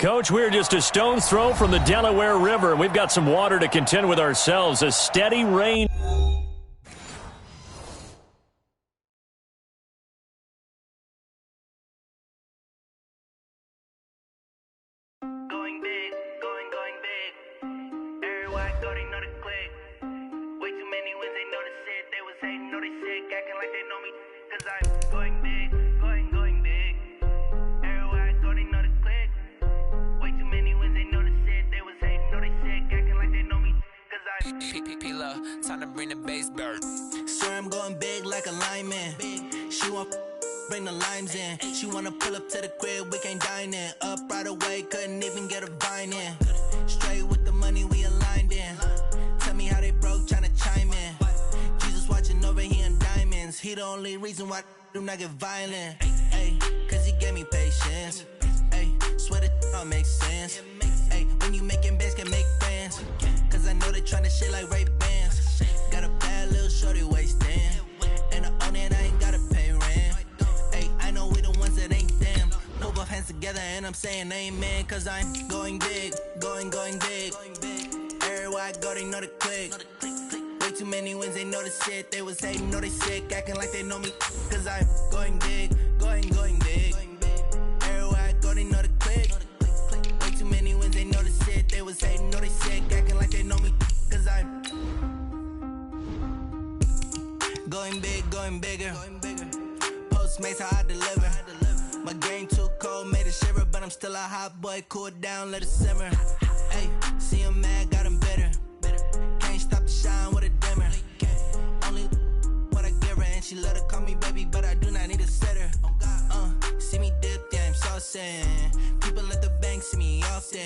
Coach, we're just a stone's throw from the Delaware River, and we've got some water to contend with ourselves. A steady rain. Going big, going big. Everywhere I go, they know the click. Way too many wins, they know the shit. They was hating, know they sick, acting like they know me. Cause I'm going big, going big. Everywhere I go, they know the click. Way too many wins, they know the shit. They was hating, know they sick, acting like they know me. Cause I'm P-P-P-Love, time to bring the bass bird. Swear I'm going big like a lineman. She want bring the limes in. She wanna pull up to the crib, we can't dine in. Up right away, couldn't even get a vine in. Straight with the money we aligned in. Tell me how they broke, tryna chime in. Jesus watching over here in diamonds. He the only reason why I do not get violent. Ay, cause he gave me patience. Ay, swear that all makes sense. Ay, when you making bands, can make friends. Cause I know they tryna shit like Ray Bans. Got a bad little shorty wasting. And I own it, I ain't gotta pay rent. Ay, I know we the ones that ain't them. Move our hands together and I'm saying amen. Cause I'm going big, going big. Everywhere I go, they know the click. Way too many wins, they know the shit. They was hating, know they sick, acting like they know me. Cause I'm going big, going big. Everywhere I go, they know the click. Way too many wins, they know the shit. They was hating, know they sick, acting like they know me. Cause I'm going big, going bigger. Postmates, how I deliver. My game too cold, made it shiver. But I'm still a hot boy, cool it down, let it simmer. Hey, see him mad, got him bitter. Can't stop the shine with a dimmer. Only what I give her, and she let her call me baby, but I do not need a sitter. See me dip, yeah, I'm saucing. People at the bank see me often.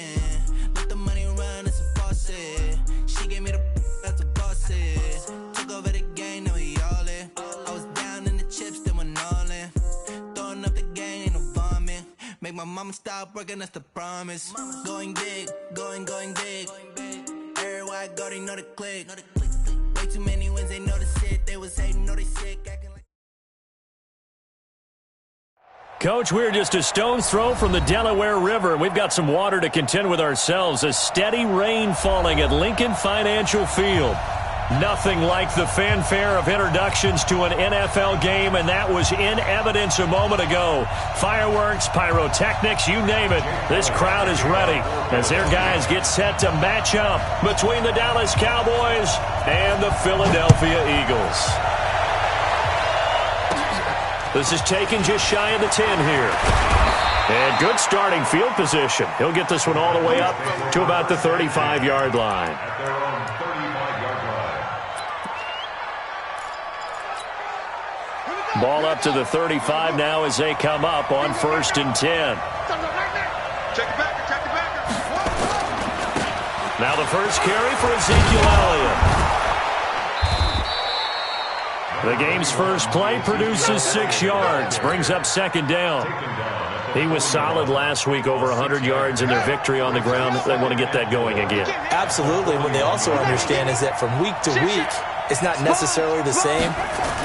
Let the money run, it's a faucet. She gave me the that's a boss is. Took over the game, now we all in. I was down in the chips, then went all in. Throwing up the game, ain't no vomit. Make my mama stop working, that's the promise. Going big, going big. Everywhere I go, they know the click. Way too many wins, they know the shit. They was hating, know they sick, acting like. Coach, we're just a stone's throw from the Delaware River, and we've got some water to contend with ourselves. A steady rain falling at Lincoln Financial Field. Nothing like the fanfare of introductions to an NFL game, and that was in evidence a moment ago. Fireworks, pyrotechnics, you name it. This crowd is ready as their guys get set to match up between the Dallas Cowboys and the Philadelphia Eagles. This is taken just shy of the 10 here. And good starting field position. He'll get this one all the way up to about the 35-yard line. Ball up to the 35 now as they come up on 1st and 10. Check it back. Now the first carry for Ezekiel Elliott. The game's first play produces 6 yards, brings up 2nd down. He was solid last week, over 100 yards in their victory on the ground. They want to get that going again. Absolutely. What they also understand is that from week to week, it's not necessarily the same,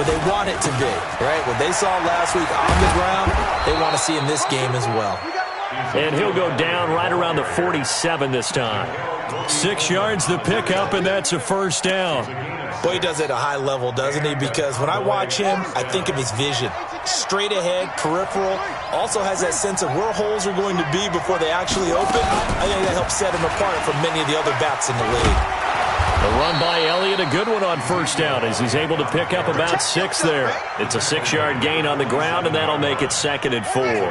but they want it to be, right? What they saw last week on the ground, they want to see in this game as well. And he'll go down right around the 47 this time. 6 yards the pickup, and that's a 1st down. Boy, he does it at a high level, doesn't he? Because when I watch him, I think of his vision. Straight ahead, peripheral. Also has that sense of where holes are going to be before they actually open. I think that helps set him apart from many of the other backs in the league. A run by Elliott, a good one on 1st down as he's able to pick up about 6 there. It's a 6-yard gain on the ground, and that'll make it 2nd and 4. Brings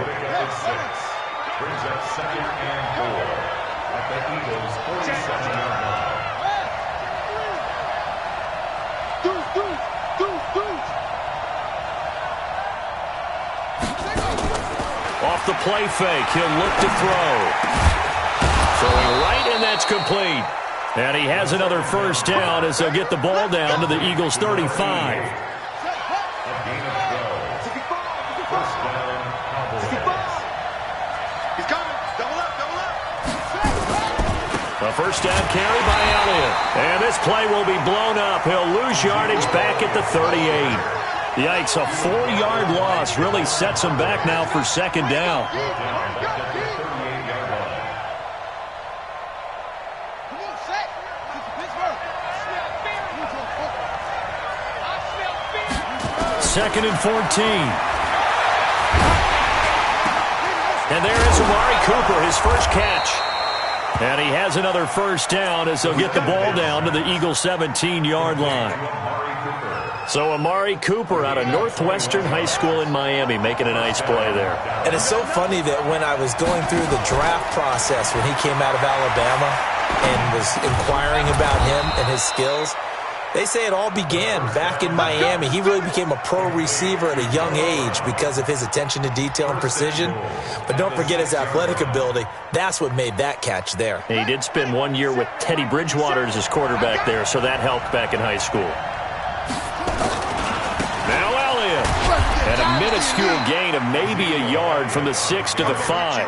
up 2nd and 4 at the Eagles' 47-yard line. Off the play fake, he'll look to throw. Throwing right, and that's complete. And he has another 1st down as they'll get the ball down to the Eagles' 35. A gain of 12. 1st down, Cowboys. He's coming. Double up. A 1st down carry by Elliott. And this play will be blown up. He'll lose yardage back at the 38. Yikes, a 4-yard loss really sets him back now for 2nd down. 2nd and 14. And there is Amari Cooper, his first catch. And he has another first down as they'll get the ball down to the Eagles' 17-yard line. So Amari Cooper out of Northwestern High School in Miami making a nice play there. And it's so funny that when I was going through the draft process when he came out of Alabama and was inquiring about him and his skills, they say it all began back in Miami. He really became a pro receiver at a young age because of his attention to detail and precision. But don't forget his athletic ability. That's what made that catch there. He did spend 1 year with Teddy Bridgewater as his quarterback there, so that helped back in high school. Now Elliott. And a minuscule gain of maybe a yard from the 6 to the 5.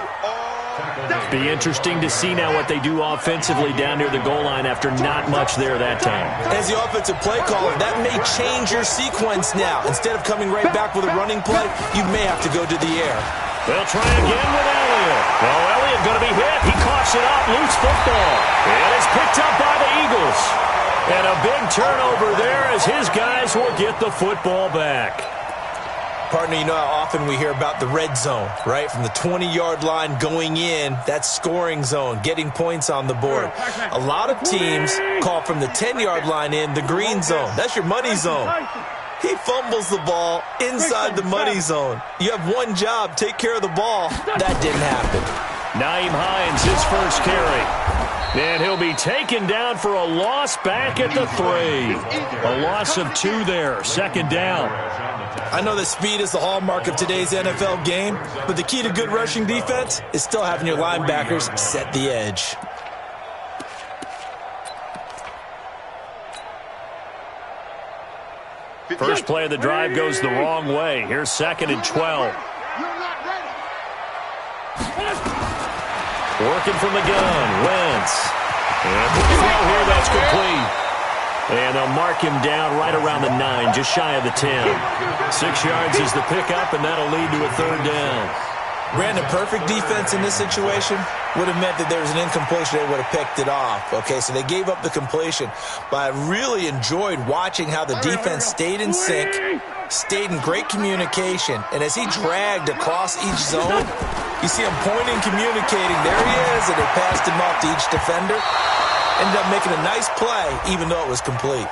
Be interesting to see now what they do offensively down near the goal line after not much there that time. As the offensive play caller, that may change your sequence now. Instead of coming right back with a running play, you may have to go to the air. They'll try again with Elliott. Well, Elliott going to be hit. He coughs it up. Loose football. And it's picked up by the Eagles. And a big turnover there as his guys will get the football back. Partner, you know how often we hear about the red zone, right? From the 20-yard line going in, that's scoring zone, getting points on the board. A lot of teams call from the 10-yard line in the green zone. That's your money zone. He fumbles the ball inside the money zone. You have one job, take care of the ball. That didn't happen. Nyheim Hines, his first carry. And he'll be taken down for a loss back at the 3. A loss of 2 there, 2nd down. I know that speed is the hallmark of today's NFL game, but the key to good rushing defense is still having your linebackers set the edge. First play of the drive goes the wrong way. Here's 2nd and 12. Working from the gun, Wentz. And the throw here, that's complete. And they'll mark him down right around the 9, just shy of the 10. 6 yards is the pickup, and that'll lead to a 3rd down. Brandon, perfect defense in this situation would have meant that there was an incompletion. They would have picked it off. Okay, so they gave up the completion. But I really enjoyed watching how the defense stayed in sync, stayed in great communication. And as he dragged across each zone, you see him pointing, communicating. There he is, and they passed him off to each defender. Ended up making a nice play, even though it was complete.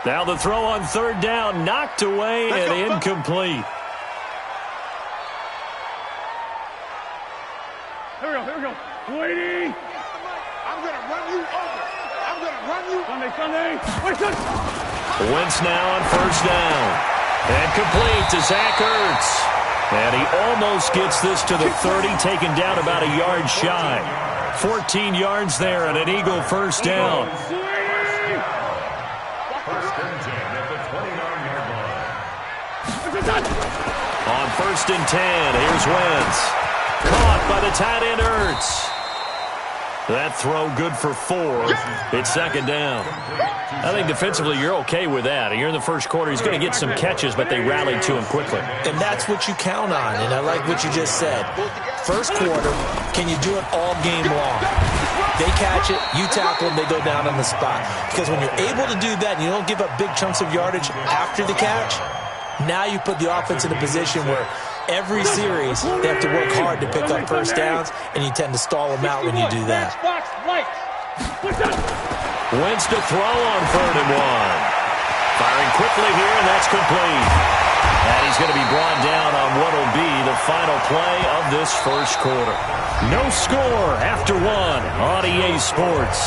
Now the throw on 3rd down, knocked away and incomplete. Here we go. Waiting. I'm going to run you over. I'm going to run you. Sunday. Wentz now on 1st down. And complete to Zach Ertz. And he almost gets this to the 30, taken down about a yard shy. 14 yards there and an Eagle 1st down. First and 10 at the 29-yard line. On 1st and 10, here's Wentz. Caught by the tight end Ertz. That throw good for 4. It's 2nd down. I think defensively you're okay with that. You're in the first quarter. He's going to get some catches, but they rallied to him quickly. And that's what you count on, and I like what you just said. First quarter, can you do it all game long? They catch it, you tackle them, they go down on the spot. Because when you're able to do that and you don't give up big chunks of yardage after the catch, now you put the offense in a position where every series they have to work hard to pick up 1st downs, and you tend to stall them out when you do that. Wentz to throw on 3rd and 1. Firing quickly here, and that's complete. And he's going to be brought down on what will be the final play of this first quarter. No score after 1 on EA Sports.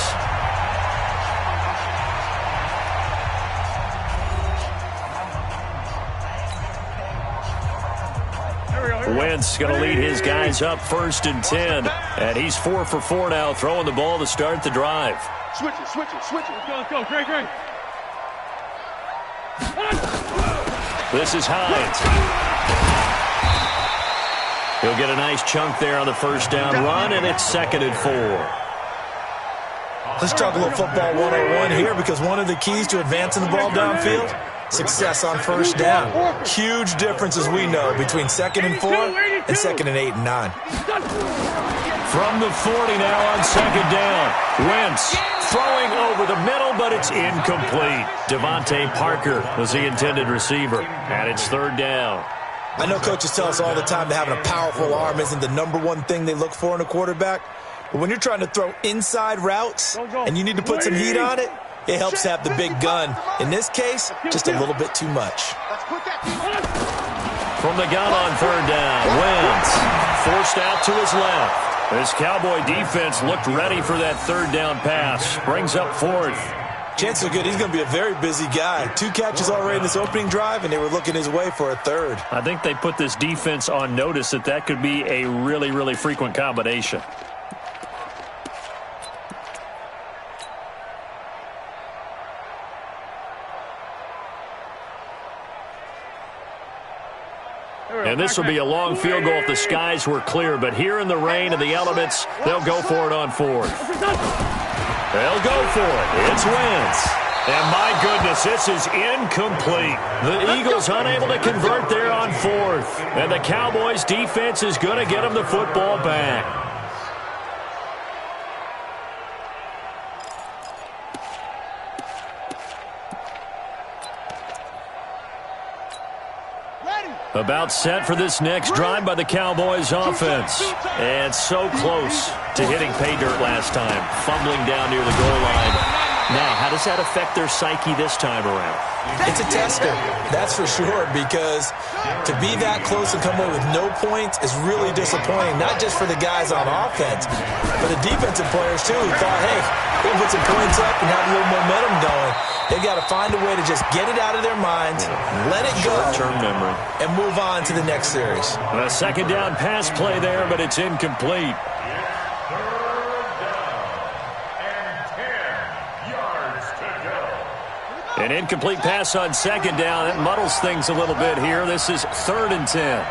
Wentz going to lead his guys up 1st and 10. And he's 4 for 4 now, throwing the ball to start the drive. Switch it. Let's go. Great. This is Hines. He'll get a nice chunk there on the 1st down run, and it's 2nd and 4. Let's talk a little football 101 here, because one of the keys to advancing the ball downfield success on first down. Huge difference, as we know, between 2nd and 4 and 2nd and 8 and 9. From the 40 now on 2nd down. Wentz throwing over the middle, but it's incomplete. Devontae Parker was the intended receiver, and it's 3rd down. I know coaches tell us all the time that having a powerful arm isn't the #1 thing they look for in a quarterback. But when you're trying to throw inside routes and you need to put some heat on it, it helps to have the big gun. In this case, just a little bit too much. From the gun on 3rd down, Wentz forced out to his left. This Cowboy defense looked ready for that 3rd down pass. Brings up 4th. Chances are good he's going to be a very busy guy. 2 catches already in this opening drive, and they were looking his way for a 3rd. I think they put this defense on notice that could be a really, really frequent combination. And this will be a long field goal if the skies were clear. But here in the rain and the elements, they'll go for it on 4th. They'll go for it. It's Wentz. And my goodness, this is incomplete. The Eagles unable to convert there on 4th. And the Cowboys defense is going to get them the football back. About set for this next drive by the Cowboys offense. And so close to hitting pay dirt last time. Fumbling down near the goal line. Now, how does that affect their psyche this time around? It's a tester, that's for sure, because to be that close and come away with no points is really disappointing, not just for the guys on offense, but the defensive players, too, who thought, hey, we'll put some points up and have a little momentum going. They've got to find a way to just get it out of their minds, let it go, short-term memory, and move on to the next series. A 2nd down pass play there, but it's incomplete. An incomplete pass on 2nd down. It muddles things a little bit here. This is 3rd and 10.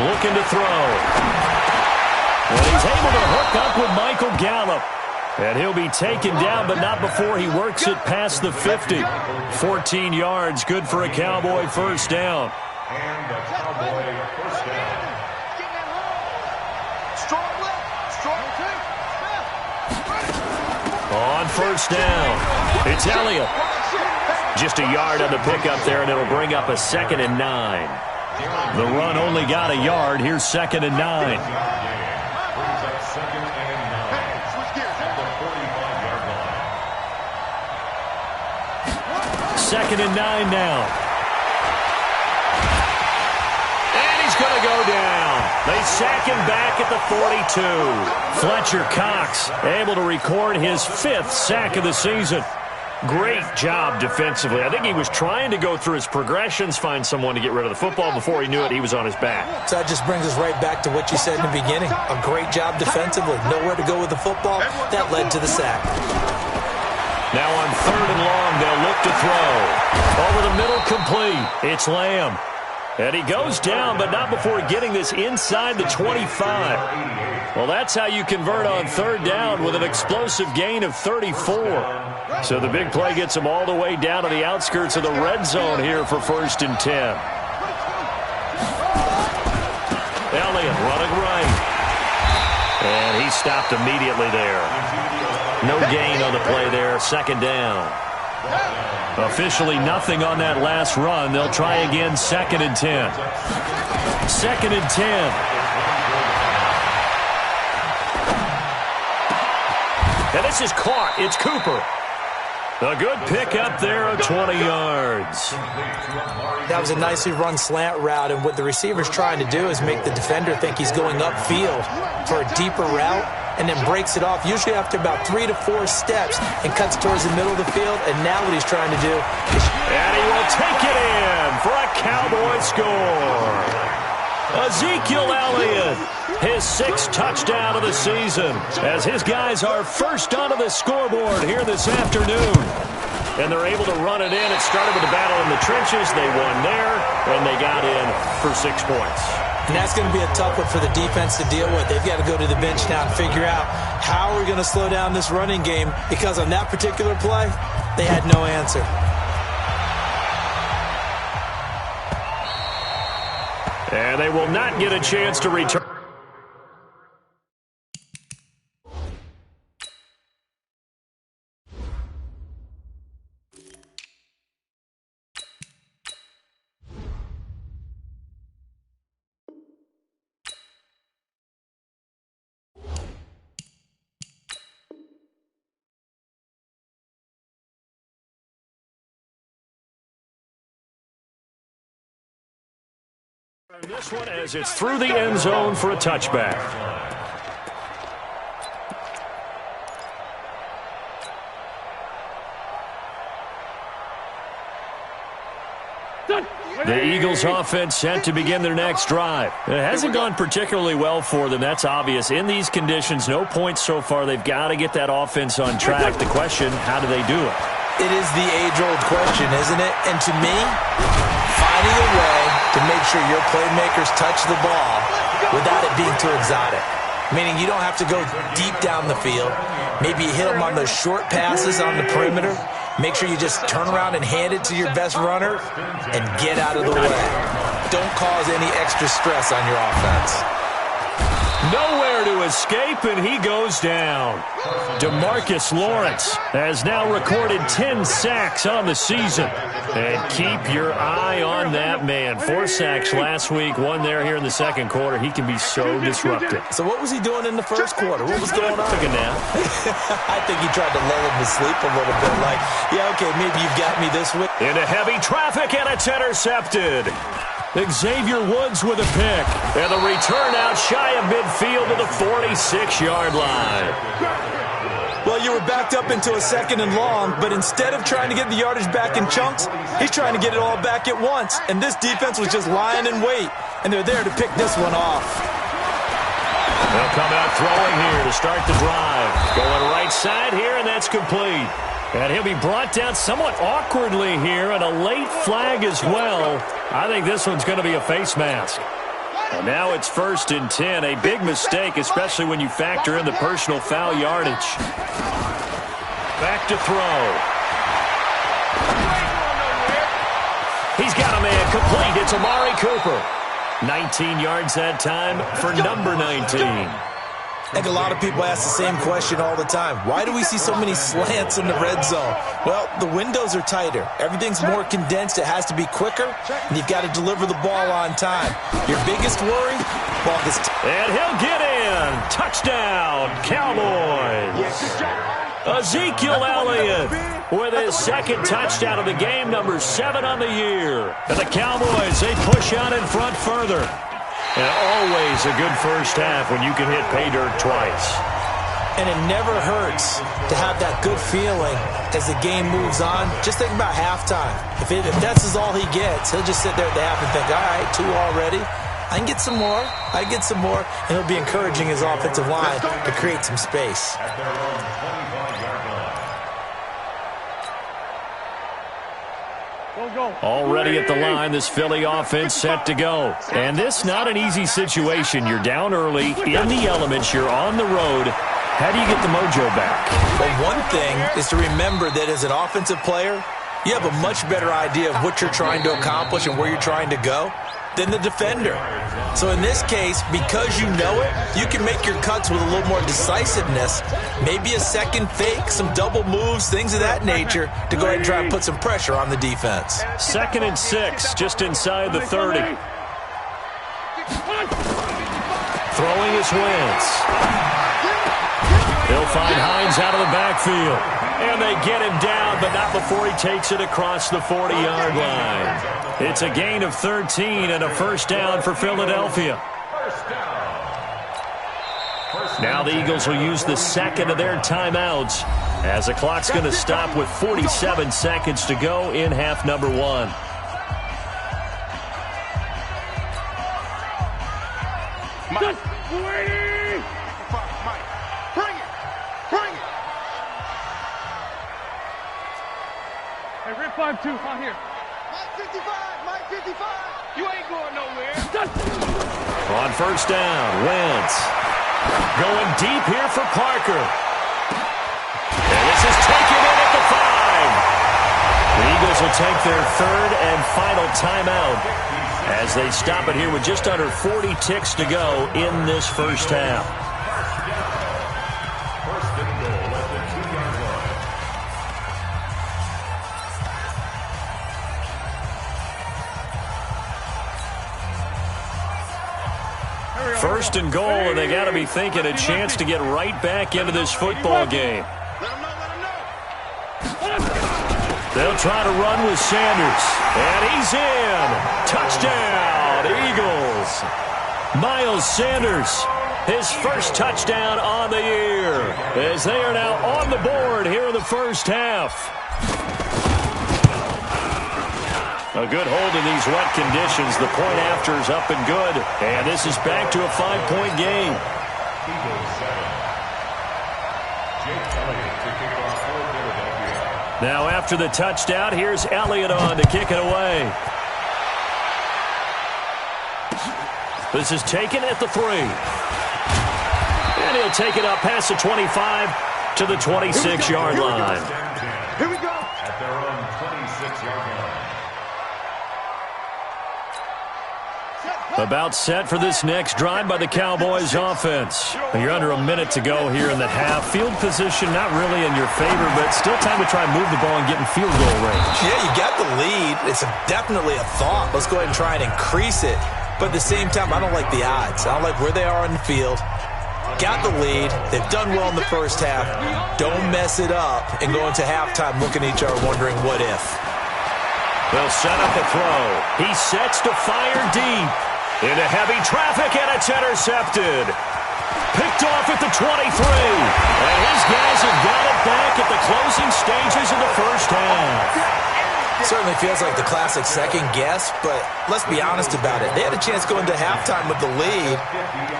Looking to throw. And he's able to hook up with Michael Gallup. And he'll be taken down, but not before he works it past the 50. 14 yards, good for a Cowboy first down. And the Cowboy first down. On first down, it's Elliott. Just a yard on the pickup there, and it'll bring up a 2nd and 9. The run only got a yard. Here's 2nd and 9. Brings up 2nd and 9 at the 45-yard line. 2nd and 9 now. And he's going to go down. They sack him back at the 42. Fletcher Cox able to record his 5th sack of the season. Great job defensively. I think he was trying to go through his progressions, find someone to get rid of the football. Before he knew it, he was on his back. So that just brings us right back to what you said in the beginning. A great job defensively. Nowhere to go with the football. That led to the sack. Now on 3rd and long, they'll look to throw. Over the middle, complete. It's Lamb. And he goes down, but not before getting this inside the 25. Well, that's how you convert on 3rd down with an explosive gain of 34. So the big play gets him all the way down to the outskirts of the red zone here for 1st and 10. Elliott running right. And he stopped immediately there. No gain on the play there, 2nd down. Officially nothing on that last run. They'll try again, 2nd and 10. 2nd and 10. And this is caught. It's Cooper. A good pickup there of 20 yards. That was a nicely run slant route, and what the receiver's trying to do is make the defender think he's going upfield for a deeper route, and then breaks it off, usually after about 3 to 4 steps, and cuts towards the middle of the field. And now what he's trying to do is... And he will take it in for a Cowboy score. Ezekiel Elliott, his 6th touchdown of the season, as his guys are first onto the scoreboard here this afternoon. And they're able to run it in. It started with a battle in the trenches. They won there, and they got in for 6 points. And that's going to be a tough one for the defense to deal with. They've got to go to the bench now and figure out how are we going to slow down this running game, because on that particular play, they had no answer. And they will not get a chance to return. This one as it's through the end zone for a touchback. The Eagles offense set to begin their next drive. It hasn't gone particularly well for them. That's obvious. In these conditions, no points so far. They've got to get that offense on track. The question, how do they do it? It is the age-old question, isn't it? And to me, finding a way to make sure your playmakers touch the ball without it being too exotic. Meaning you don't have to go deep down the field. Maybe you hit them on those short passes on the perimeter. Make sure you just turn around and hand it to your best runner and get out of the way. Don't cause any extra stress on your offense. Nowhere to escape, and he goes down. DeMarcus Lawrence has now recorded 10 sacks on the season. And keep your eye on that man. 4 sacks last week, 1 there here in the second quarter. He can be so disruptive. So what was he doing in the first quarter? What was going on? Took a nap. I think he tried to lull him to sleep a little bit. Like, yeah, okay, maybe you've got me this week. Into heavy traffic, and it's intercepted. Xavier Woods with a pick. And the return out shy of midfield to the 46-yard line. Well, you were backed up into a second and long, but instead of trying to get the yardage back in chunks, he's trying to get it all back at once. And this defense was just lying in wait, and they're there to pick this one off. They'll come out throwing here to start the drive. Going right side here, and that's complete. And he'll be brought down somewhat awkwardly here, and a late flag as well. I think this one's going to be a face mask. And now it's 1st and 10. A big mistake, especially when you factor in the personal foul yardage. Back to throw. He's got a man complete. It's Amari Cooper. 19 yards that time for number 19. I think a lot of people ask the same question all the time. Why do we see so many slants in the red zone? Well, the windows are tighter. Everything's more condensed. It has to be quicker, and you've got to deliver the ball on time. Your biggest worry, ball gets... And he'll get in. Touchdown, Cowboys. Ezekiel Elliott with his second touchdown of the game, number 7 on the year. And the Cowboys, they push out in front further. And always a good first half when you can hit pay dirt twice. And it never hurts to have that good feeling as the game moves on. Just think about halftime. If that's all he gets, he'll just sit there at the half and think, all right, 2 already. I can get some more. I can get some more. And he'll be encouraging his offensive line to create some space. Already at the line, this Philly offense set to go. And this not an easy situation. You're down early, in the elements, you're on the road. How do you get the mojo back? Well, one thing is to remember that as an offensive player, you have a much better idea of what you're trying to accomplish and where you're trying to go than the defender. So in this case, because you know it, you can make your cuts with a little more decisiveness, maybe a second fake, some double moves, things of that nature, to go ahead and try and put some pressure on the defense. 2nd and 6, just inside the 30. Throwing his Wentz. He'll find Hines out of the backfield. And they get him down, but not before he takes it across the 40-yard line. It's a gain of 13 and a first down for Philadelphia. Now the Eagles will use the second of their timeouts as the clock's going to stop with 47 seconds to go in half number 1. Mike. Hey, Rip 5-2, on here. Mike 55, Mike 55. You ain't going nowhere. On first down, Wentz. Going deep here for Parker. And this is taken in at the 5. The Eagles will take their third and final timeout as they stop it here with just under 40 ticks to go in this first half. First and goal at the 2-yard line. First and goal, and they got to be thinking a chance to get right back into this football game. They'll try to run with Sanders, and he's in. Touchdown, Eagles. Miles Sanders, his first touchdown on the year, as they are now on the board here in the first half. A good hold in these wet conditions. The point after is up and good. And this is back to a 5-point game. Now after the touchdown, here's Elliott on to kick it away. This is taken at the 3. And he'll take it up past the 25 to the 26-yard line. Here we go. At their own 26-yard line. About set for this next drive by the Cowboys offense. You're under a minute to go here in the half. Field position not really in your favor, but still time to try and move the ball and get in field goal range. Yeah, you got the lead. It's definitely a thought. Let's go ahead and try and increase it. But at the same time, I don't like the odds. I don't like where they are on the field. Got the lead. They've done well in the first half. Don't mess it up and go into halftime looking at each other wondering what if. They'll set up the throw. He sets to fire deep. Into heavy traffic, and it's intercepted. Picked off at the 23. And his guys have got it back at the closing stages of the first half. Certainly feels like the classic second guess, but let's be honest about it. They had a chance going into halftime with the lead.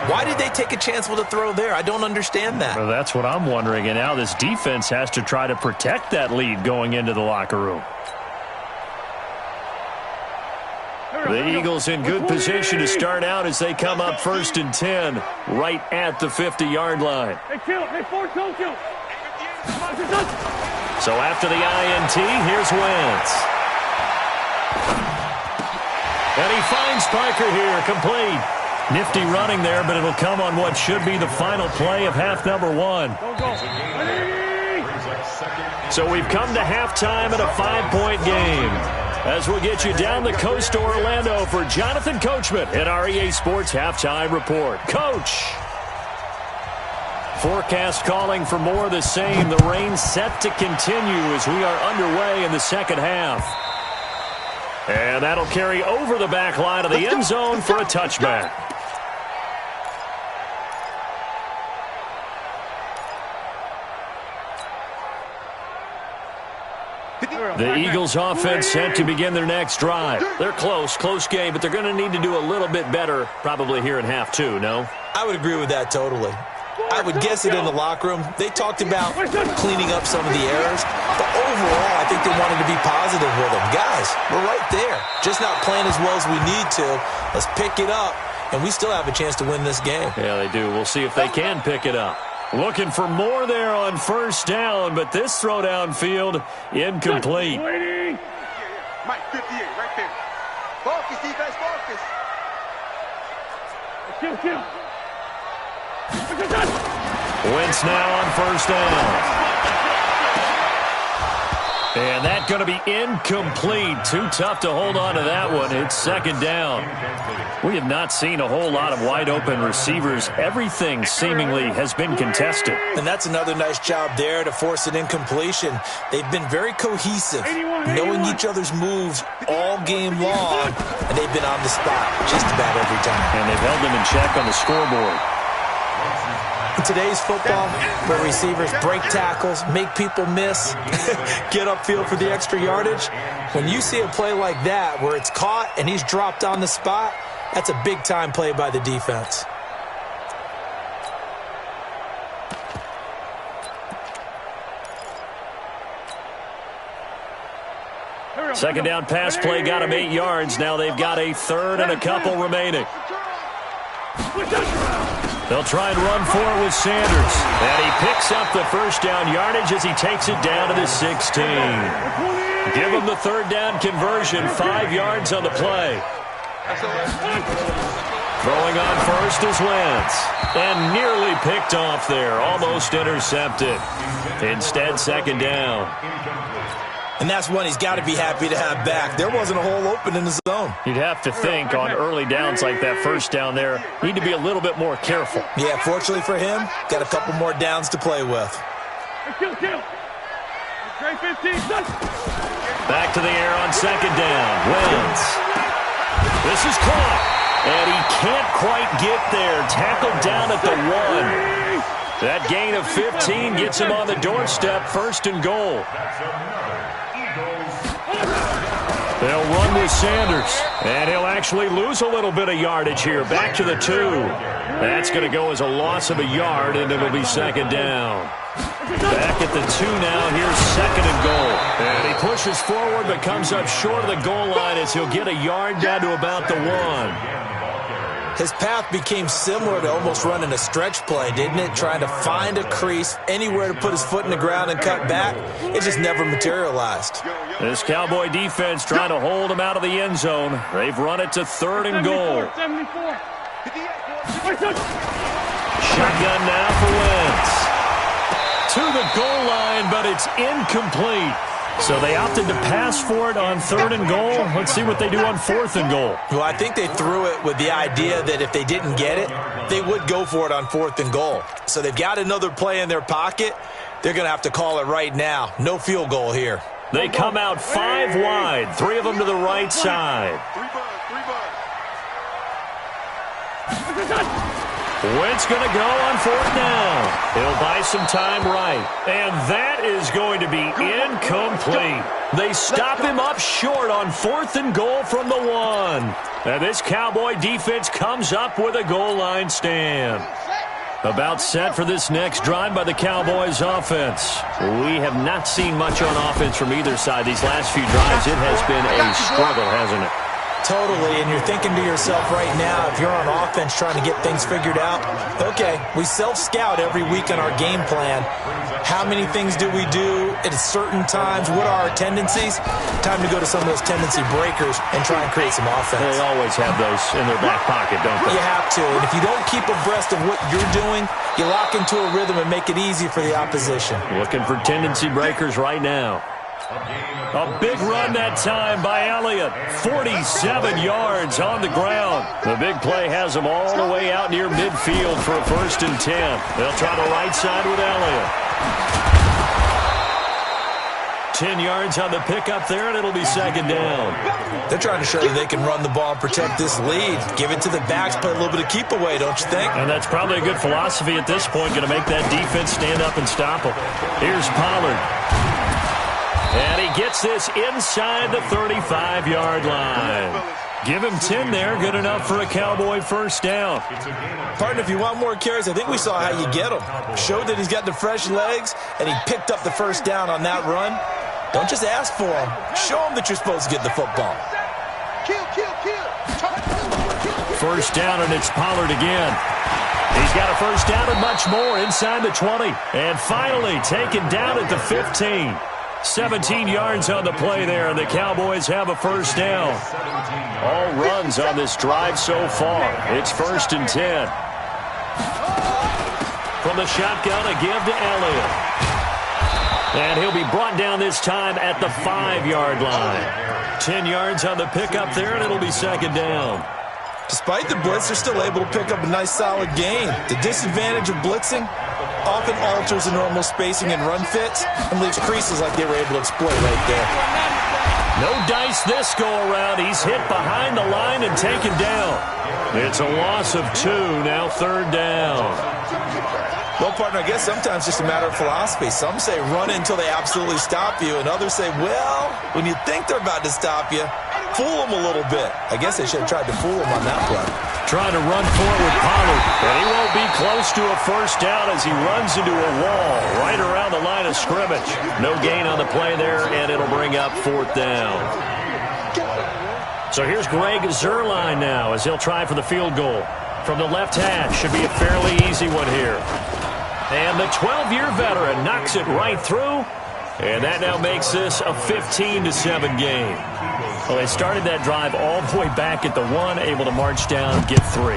Why did they take a chance with a throw there? I don't understand that. Well, that's what I'm wondering, and now this defense has to try to protect that lead going into the locker room. The Eagles in good position to start out as they come up first and 10, right at the 50-yard line. So after the INT, here's Wentz. And he finds Parker here, complete. Nifty running there, but it'll come on what should be the final play of half number 1. So we've come to halftime at a 5-point game. As we'll get you down the coast to Orlando for Jonathan Coachman in our EA Sports Halftime Report. Coach! Forecast calling for more of the same. The rain set to continue as we are underway in the second half. And that'll carry over the back line of the end zone for a touchback. The Eagles offense set to begin their next drive. They're close game, but they're going to need to do a little bit better probably here in half 2, no? I would agree with that totally. I would guess it in the locker room. They talked about cleaning up some of the errors, but overall I think they wanted to be positive with them. Guys, we're right there. Just not playing as well as we need to. Let's pick it up, and we still have a chance to win this game. Yeah, they do. We'll see if they can pick it up. Looking for more there on first down, but this throw downfield incomplete. Mike, 58, right there. Focus, defense, focus. Kill. Wentz now on first down. And that's going to be incomplete. Too tough to hold on to that one. It's second down. We have not seen a whole lot of wide-open receivers. Everything seemingly has been contested. And that's another nice job there to force an incompletion. They've been very cohesive, knowing each other's moves all game long, and they've been on the spot just about every time. And they've held them in check on the scoreboard. In today's football, where receivers break tackles, make people miss, get upfield for the extra yardage, when you see a play like that where it's caught and he's dropped on the spot, that's a big-time play by the defense. Second down pass play got him 8 yards. Now they've got a third and a couple remaining. They'll try and run for it with Sanders. And he picks up the first down yardage as he takes it down to the 16. Give him the third down conversion, 5 yards on the play. Throwing on first is Wentz. And nearly picked off there, almost intercepted. Instead, second down. And that's one he's got to be happy to have back. There wasn't a hole open in the zone. You'd have to think on early downs like that first down there, need to be a little bit more careful. Yeah, fortunately for him, got a couple more downs to play with. Back to the air on second down. Wentz. This is caught. And he can't quite get there. Tackled down at the 1. That gain of 15 gets him on the doorstep, first and goal. They'll run with Sanders, and he'll actually lose a little bit of yardage here. Back to the 2. That's going to go as a loss of a yard, and it'll be second down. Back at the 2 now. Here's second and goal. And he pushes forward but comes up short of the goal line as he'll get a yard down to about the 1. His path became similar to almost running a stretch play, didn't it? Trying to find a crease, anywhere to put his foot in the ground and cut back. It just never materialized. This Cowboy defense trying to hold him out of the end zone. They've run it to third and goal. Shotgun now for Wentz. To the goal line, but it's incomplete. So they opted to pass for it on third and goal. Let's see what they do on fourth and goal. Well, I think they threw it with the idea that if they didn't get it, they would go for it on fourth and goal. So they've got another play in their pocket. They're going to have to call it right now. No field goal here. They come out 5 wide, 3 of them to the right side. Wentz going to go on fourth down. He'll buy some time right. And that is going to be incomplete. They stop him up short on fourth and goal from the 1. And this Cowboy defense comes up with a goal line stand. About set for this next drive by the Cowboys offense. We have not seen much on offense from either side these last few drives. It has been a struggle, hasn't it? Totally, and you're thinking to yourself right now, if you're on offense trying to get things figured out, okay, we self-scout every week on our game plan. How many things do we do at certain times? What are our tendencies? Time to go to some of those tendency breakers and try and create some offense. They always have those in their back pocket, don't they? You have to, and if you don't keep abreast of what you're doing, you lock into a rhythm and make it easy for the opposition. Looking for tendency breakers right now. A big run that time by Elliott. 47 yards on the ground. The big play has them all the way out near midfield for a 1st and 10. They'll try the right side with Elliott. 10 yards on the pickup there, and it'll be second down. They're trying to show that they can run the ball and protect this lead. Give it to the backs, play a little bit of keep away, don't you think? And that's probably a good philosophy at this point, going to make that defense stand up and stop them. Here's Pollard. And he gets this inside the 35-yard line. Give him 10 there, good enough for a Cowboy first down. Partner, if you want more carries, I think we saw how you get him. Showed that he's got the fresh legs, and he picked up the first down on that run. Don't just ask for him. Show him that you're supposed to get the football. First down, and it's Pollard again. He's got a first down and much more inside the 20. And finally taken down at the 15. 17 yards on the play there, and the Cowboys have a first down. All runs on this drive so far. It's 1st and 10. From the shotgun, a give to Elliott. And he'll be brought down this time at the 5-yard line. 10 yards on the pickup there, and it'll be second down. Despite the blitz, they're still able to pick up a nice solid gain. The disadvantage of blitzing often alters the normal spacing and run fits and leaves creases like they were able to exploit right there. No dice this go-around. He's hit behind the line and taken down. It's a loss of 2, now third down. Well, partner, I guess sometimes it's just a matter of philosophy. Some say run until they absolutely stop you, and others say, well, when you think they're about to stop you, fool them a little bit. I guess they should have tried to fool them on that play. Trying to run forward with Pollard, but he won't be close to a first down as he runs into a wall right around the line of scrimmage. No gain on the play there, and it'll bring up 4th down. So here's Greg Zuerlein now as he'll try for the field goal. from the left hash. Should be a fairly easy one here. And the 12-year veteran knocks it right through. And that now makes this a 15-7 game. Well, they started that drive all the way back at the 1, able to march down and get 3.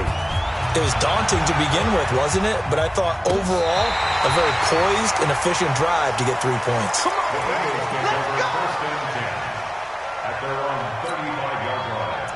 It was daunting to begin with, wasn't it? But I thought overall, a very poised and efficient drive to get 3 points. Come on, let's go! First and 10 at their own 35-yard line.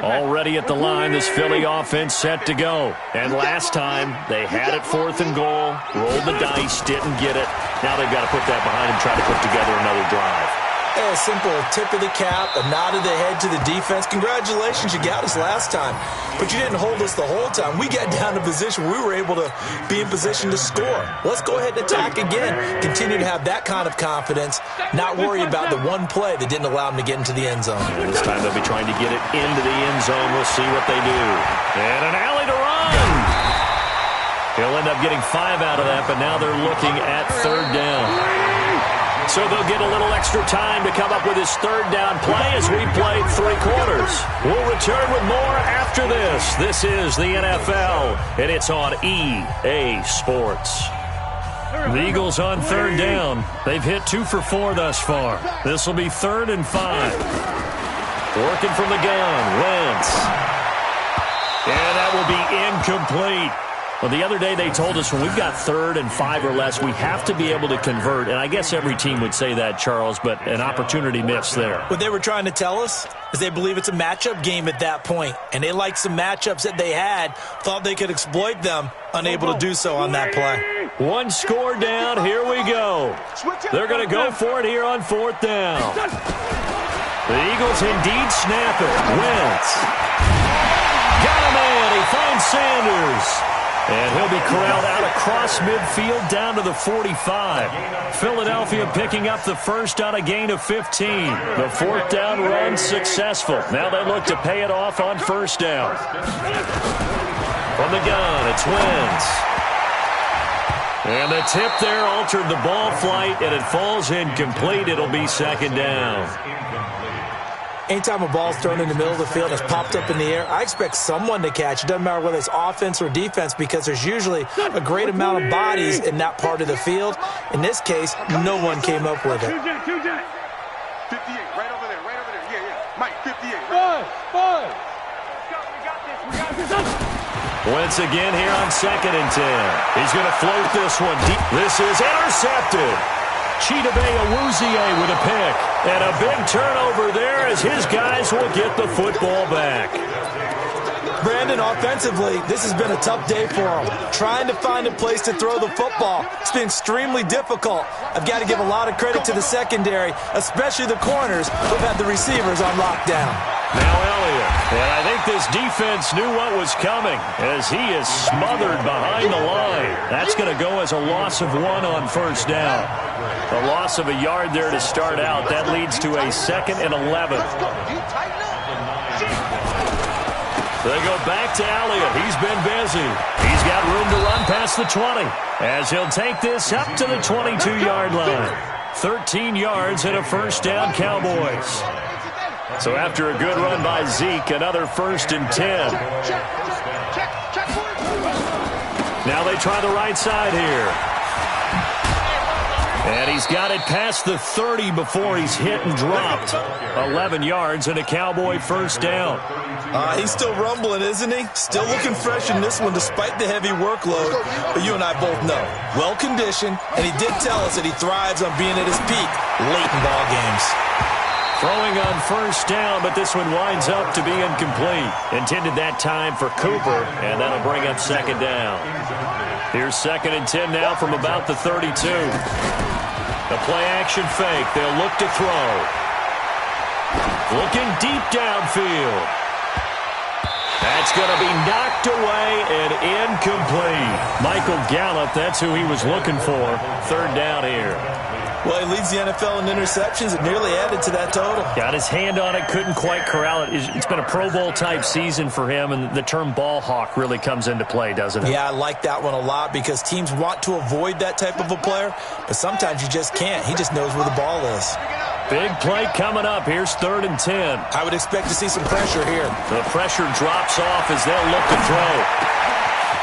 Already at the line, this Philly offense set to go. And last time, they had it 4th and goal, rolled the dice, didn't get it. Now they've got to put that behind and try to put together another drive. A simple tip of the cap, a nod of the head to the defense. Congratulations, you got us last time. But you didn't hold us the whole time. We got down to position where we were able to be in position to score. Let's go ahead and attack again. Continue to have that kind of confidence, not worry about the one play that didn't allow them to get into the end zone. And this time they'll be trying to get it into the end zone. We'll see what they do. And an alley to run. He'll end up getting 5 out of that, but now they're looking at 3rd down. So they'll get a little extra time to come up with his 3rd down play as we played 3 quarters. We'll return with more after this. This is the NFL, and it's on EA Sports. The Eagles on 3rd down. They've hit 2 for 4 thus far. This will be 3rd and 5. Working from the gun, Wentz. And that will be incomplete. Well, the other day they told us when we've got 3rd and 5 or less, we have to be able to convert. And I guess every team would say that, Charles, but an opportunity missed there. What they were trying to tell us is they believe it's a matchup game at that point. And they liked some matchups that they had, thought they could exploit them, unable to do so on that play. 1 score down, here we go. They're going to go for it here on 4th down. The Eagles indeed snap it. Wentz. Got a man, he finds Sanders. And he'll be corralled out across midfield down to the 45. Philadelphia picking up the first on a gain of 15. The 4th down run successful. Now they look to pay it off on 1st down. From the gun, it's Wentz. And the tip there altered the ball flight, and it falls incomplete. It'll be 2nd down. Anytime a ball's thrown in the middle of the field and it's popped up in the air, I expect someone to catch. It doesn't matter whether it's offense or defense because there's usually a great amount of bodies in that part of the field. In this case, no one came up with it. 58, right over there, yeah. Mike, 58. Five. We got this. Once again here on 2nd and 10. He's going to float this one deep. This is intercepted. Chidobe Awuzie with a pick. And a big turnover there as his guys will get the football back. Brandon, offensively, this has been a tough day for him. Trying to find a place to throw the football. It's been extremely difficult. I've got to give a lot of credit to the secondary, especially the corners who've had the receivers on lockdown. Now Elliott. And I think this defense knew what was coming as he is smothered behind the line. That's going to go as a loss of 1 on 1st down. A loss of a yard there to start out. That leads to a 2nd and 11. They go back to Elliott. He's been busy. He's got room to run past the 20 as he'll take this up to the 22-yard line. 13 yards and a 1st down, Cowboys. So after a good run by Zeke, another 1st and 10. Now they try the right side here. And he's got it past the 30 before he's hit and dropped. 11 yards and a Cowboy 1st down. He's still rumbling, isn't he? Still looking fresh in this one despite the heavy workload. But you and I both know, well-conditioned, and he did tell us that he thrives on being at his peak late in ball games. Throwing on 1st down, but this one winds up to be incomplete. Intended that time for Cooper, and that'll bring up 2nd down. Here's 2nd and 10 now from about the 32. The play-action fake. They'll look to throw. Looking deep downfield. That's going to be knocked away and incomplete. Michael Gallup, that's who he was looking for. Third down here. Well, he leads the NFL in interceptions and nearly added to that total. Got his hand on it, couldn't quite corral it. It's been a Pro Bowl-type season for him, and the term ball hawk really comes into play, doesn't it? Yeah, I like that one a lot because teams want to avoid that type of a player, but sometimes you just can't. He just knows where the ball is. Big play coming up. Here's 3rd and 10. I would expect to see some pressure here. The pressure drops off as they'll look to throw.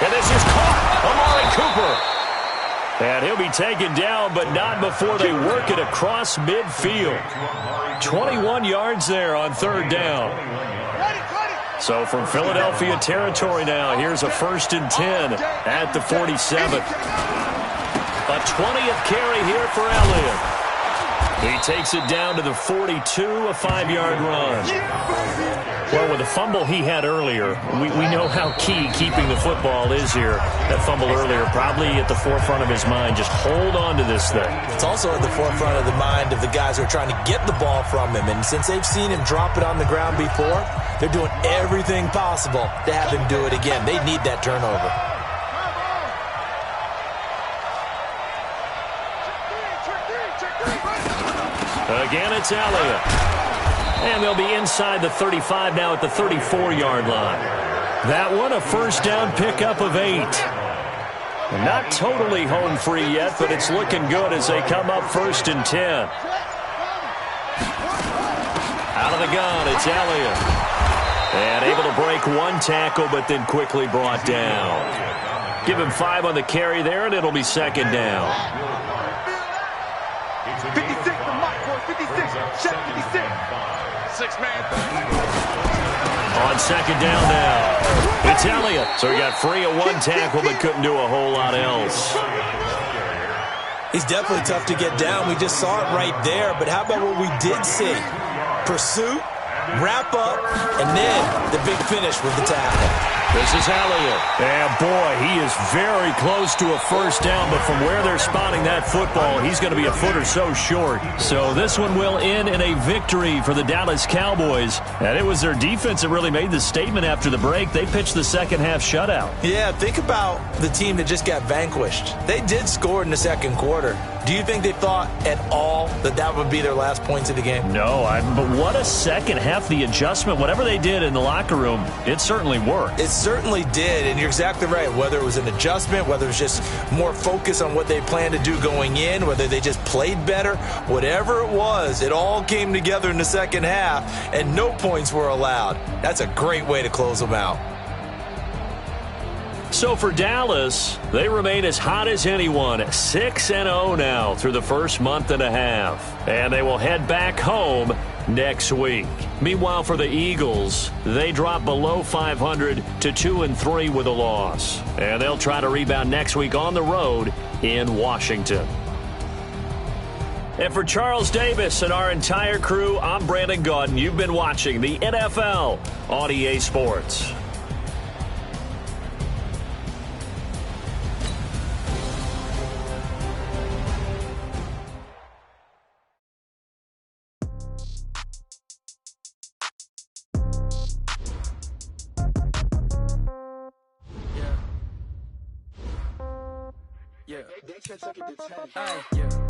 And this is caught. Amari Cooper. And he'll be taken down, but not before they work it across midfield. 21 yards there on 3rd down. So from Philadelphia territory now, here's a 1st and 10 at the 47. A 20th carry here for Elliott. He takes it down to the 42, a 5-yard run. Well, with the fumble he had earlier, we know how key keeping the football is here. That fumble earlier probably at the forefront of his mind. Just hold on to this thing. It's also at the forefront of the mind of the guys who are trying to get the ball from him. And since they've seen him drop it on the ground before, they're doing everything possible to have him do it again. They need that turnover. Again, it's Elliott. And they'll be inside the 35 now at the 34-yard line. That one, a 1st down pickup of 8. Not totally home free yet, but it's looking good as they come up 1st and 10. Out of the gun, it's Elliott. And able to break one tackle, but then quickly brought down. Give him 5 on the carry there, and it'll be 2nd down. 56, the Mike boy, 56, check 56. 6-man. On 2nd down now, it's Elliott. So he got free of one tackle, but couldn't do a whole lot else. He's definitely tough to get down. We just saw it right there. But how about what we did see? Pursuit, wrap up, and then the big finish with the tackle. This is Elliott. And boy, he is very close to a 1st down, but from where they're spotting that football, he's going to be a foot or so short. So this one will end in a victory for the Dallas Cowboys. And it was their defense that really made the statement after the break. They pitched the second half shutout. Yeah, think about the team that just got vanquished. They did score in the 2nd quarter. Do you think they thought at all that that would be their last points of the game? No, but what a second half. The adjustment, whatever they did in the locker room, it certainly worked. It certainly did, and you're exactly right. Whether it was an adjustment, whether it was just more focus on what they planned to do going in, whether they just played better, whatever it was, it all came together in the second half, and no points were allowed. That's a great way to close them out. So for Dallas, they remain as hot as anyone, 6-0 now through the first month and a half. And they will head back home next week. Meanwhile, for the Eagles, they drop below 500 to 2-3 with a loss. And they'll try to rebound next week on the road in Washington. And for Charles Davis and our entire crew, I'm Brandon Gaudin. You've been watching the NFL on EA Sports.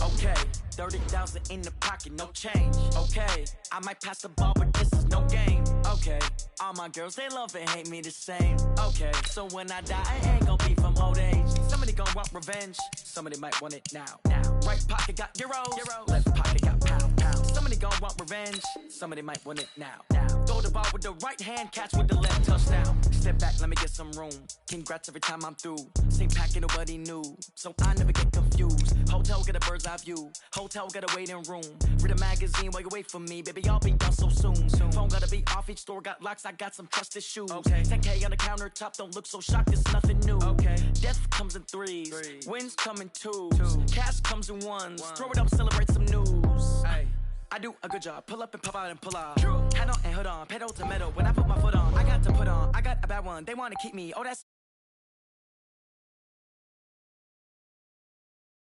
Okay, 30,000 in the pocket, no change. Okay, I might pass the ball, but this is no game. Okay, all my girls, they love and hate me the same. Okay, so when I die, I ain't gonna be from old age. Somebody gonna want revenge, somebody might want it now. Right pocket got euros, left pocket got pounds. Somebody gonna want revenge, somebody might want it now. Throw the ball with the right hand, catch with the left, touchdown. Step back, let me get some room. Congrats every time I'm through. Same packet, nobody knew, so I never get confused. Hotel get a bird's eye view. Hotel get a waiting room. Read a magazine while you wait for me. Baby, I'll be done so soon. Phone gotta be off. Each store got locks. I got some trusted shoes. Okay. 10K on the countertop. Don't look so shocked. It's nothing new. Okay. Death comes in threes. Wins come in twos. Cash comes in ones. Throw it up, celebrate some news. Ay. I do a good job. Pull up and pop out and pull off. Hat on and hood on. Pedal to metal. When I put my foot on, I got to put on. I got a bad one. They want to keep me. Oh, that's